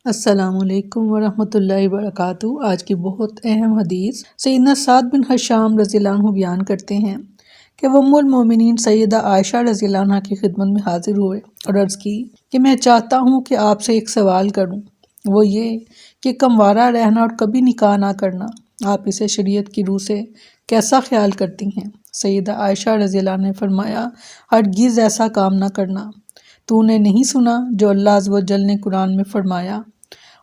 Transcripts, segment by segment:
السلام علیکم ورحمۃ اللہ وبرکاتہ۔ آج کی بہت اہم حدیث سیدنا سعد بن حشام رضی اللہ عنہ بیان کرتے ہیں کہ وہ ام المومنین سیدہ عائشہ رضی اللہ عنہ کی خدمت میں حاضر ہوئے اور عرض کی کہ میں چاہتا ہوں کہ آپ سے ایک سوال کروں، وہ یہ کہ کموارہ رہنا اور کبھی نکاح نہ کرنا، آپ اسے شریعت کی روح سے کیسا خیال کرتی ہیں؟ سیدہ عائشہ رضی اللہ عنہ نے فرمایا، ہرگز ایسا کام نہ کرنا۔ تو نے نہیں سنا جو اللہ عز و جل نے قرآن میں فرمایا،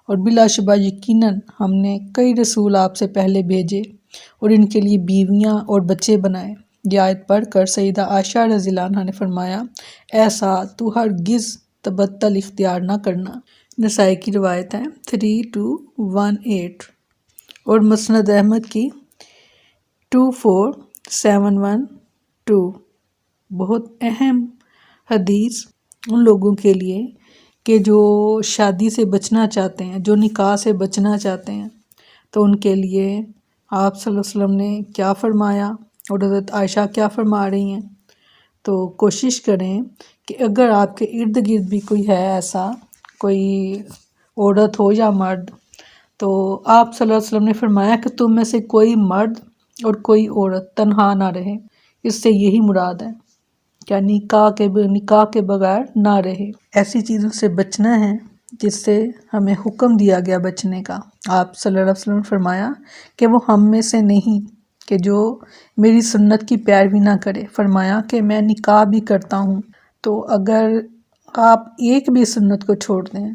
اور بلا شبہ یقیناً ہم نے کئی رسول آپ سے پہلے بھیجے اور ان کے لیے بیویاں اور بچے بنائے۔ یہ آیت پڑھ کر سیدہ عائشہ رضی اللہ عنہ نے فرمایا، ایسا تو ہرگز تبتل اختیار نہ کرنا۔ نسائی کی روایت ہے 3218 اور مسند احمد کی 24712۔ بہت اہم حدیث ان لوگوں کے لیے کہ جو شادی سے بچنا چاہتے ہیں، جو نکاح سے بچنا چاہتے ہیں، تو ان کے لیے آپ صلی اللہ علیہ وسلم نے کیا فرمایا اور حضرت عائشہ کیا فرما رہی ہیں۔ تو کوشش کریں کہ اگر آپ کے ارد گرد بھی کوئی ہے ایسا، کوئی عورت ہو یا مرد، تو آپ صلی اللہ علیہ وسلم نے فرمایا کہ تم میں سے کوئی مرد اور کوئی عورت تنہا نہ رہے۔ اس سے یہی مراد ہے کہ نکاح کے بغیر نہ رہے۔ ایسی چیزوں سے بچنا ہے جس سے ہمیں حکم دیا گیا بچنے کا۔ آپ صلی اللہ علیہ وسلم نے فرمایا کہ وہ ہم میں سے نہیں کہ جو میری سنت کی پیروی نہ کرے۔ فرمایا کہ میں نکاح بھی کرتا ہوں، تو اگر آپ ایک بھی سنت کو چھوڑ دیں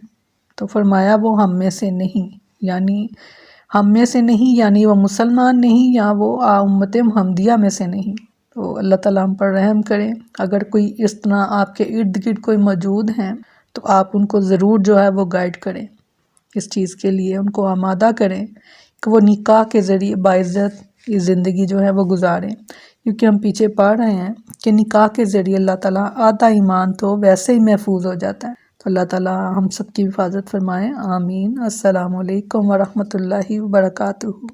تو فرمایا وہ ہم میں سے نہیں، یعنی ہم میں سے نہیں، یعنی وہ مسلمان نہیں، یا وہ امت محمدیہ میں سے نہیں۔ تو اللہ تعالیٰ ہم پر رحم کرے۔ اگر کوئی اس طرح آپ کے ارد گرد کوئی موجود ہیں تو آپ ان کو ضرور جو ہے وہ گائیڈ کریں، اس چیز کے لیے ان کو آمادہ کریں کہ وہ نکاح کے ذریعے باعزت یہ زندگی جو ہے وہ گزاریں، کیونکہ ہم پیچھے پڑھ رہے ہیں کہ نکاح کے ذریعے اللہ تعالیٰ آدھا ایمان تو ویسے ہی محفوظ ہو جاتا ہے۔ تو اللہ تعالیٰ ہم سب کی حفاظت فرمائے، آمین۔ السلام علیکم ورحمۃ اللہ وبرکاتہ۔